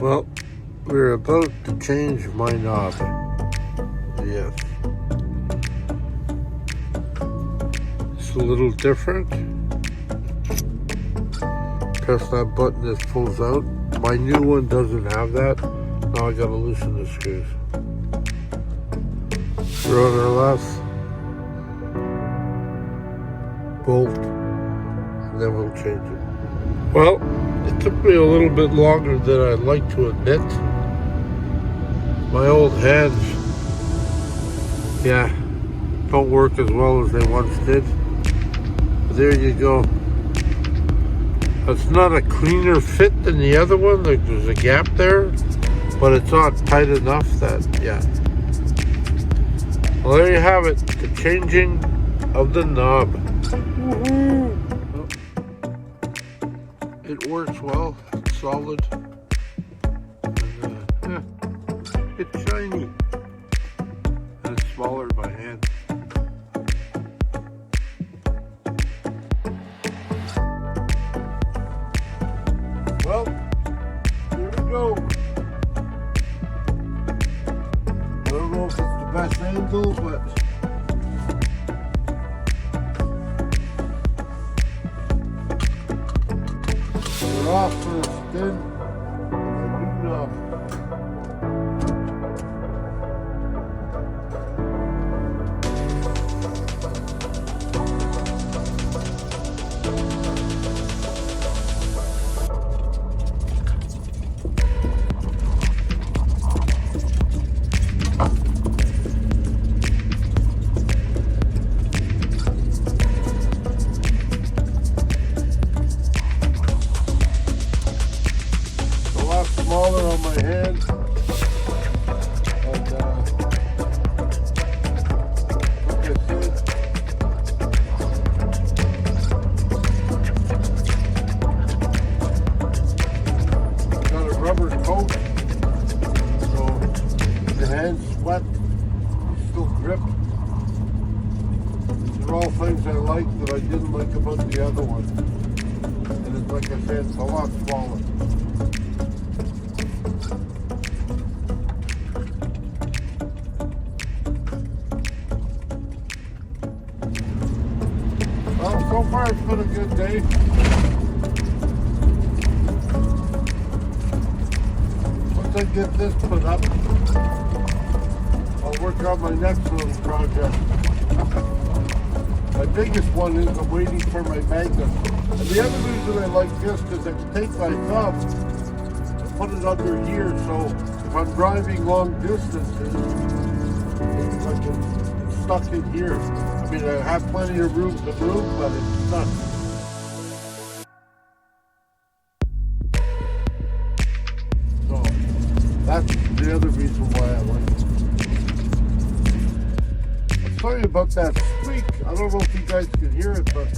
Well, we're about to change my knob. Yes. It's a little different. Press that button, this pulls out. My new one doesn't have that. Now I gotta loosen the screws. We're on our last bolt, and then we'll change it. Well, it took me a little bit longer than I'd like to admit. My old hands, don't work as well as they once did. But there you go. It's not a cleaner fit than the other one. Like there's a gap there, but it's not tight enough that, Well, there you have it. The changing of the knob. Woohoo! It works well. It's solid. And, it's shiny. And it's smaller by hand. Well, here we go. I don't know if it's the best angle, but we're off for a spin. A new knob. Smaller on my hand, and like I said, got a rubber coat, so the hands sweat, still grip. These are all things I like that I didn't like about the other one, and it's like I said, it's a lot smaller. Well, so far it's been a good day. Once I get this put up, I'll work on my next little project. My biggest one is I'm waiting for my magnet. And the other reason I like this is I can take my thumb and put it under here, so if I'm driving long distances, it's like it's stuck in here. I mean, I have plenty of room to move, but it's stuck. So, that's the other reason why I like it. I'm sorry about that squeak. I don't know if you guys can hear it, but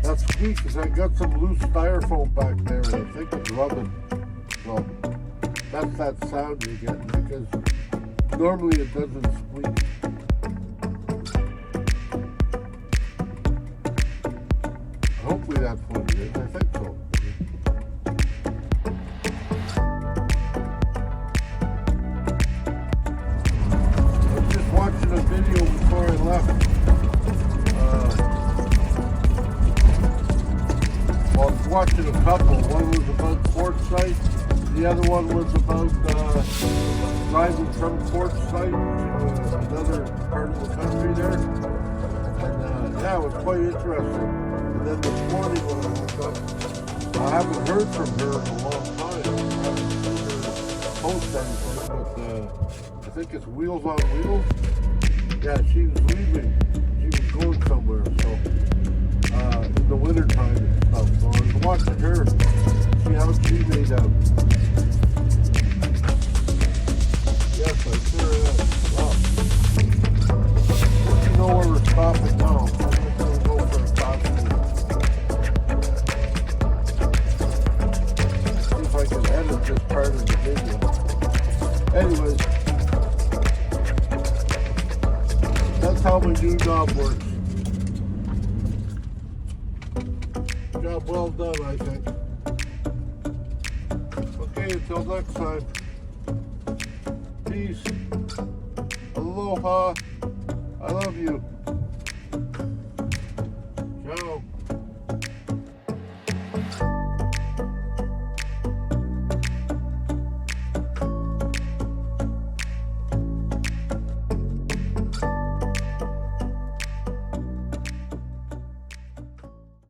that squeak is I got some loose styrofoam back there, and I think it's rubbing. So, that's that sound you're getting, because normally it doesn't squeak. Hopefully that's what it is. I think so. I was just watching a video before I left. Well, I was watching a couple. One was about Quartzsite. The other one was about driving from Quartzsite to another part of the country there. And it was quite interesting. And then this morning when I woke up, I haven't heard from her in a long time. I haven't seen her post anything, but I think it's Wheels on Wheels. Yeah, she was leaving. She was going somewhere, so in the winter time and stuff. So I was watching her, see how she made out. Yes, I sure am. Wow. You know where we're stopping now. I'm just going to go for a coffee. See if I can edit this part of the video. Anyways, that's how my new knob works. Job well done, I think. Until next time. Peace. Aloha. I love you.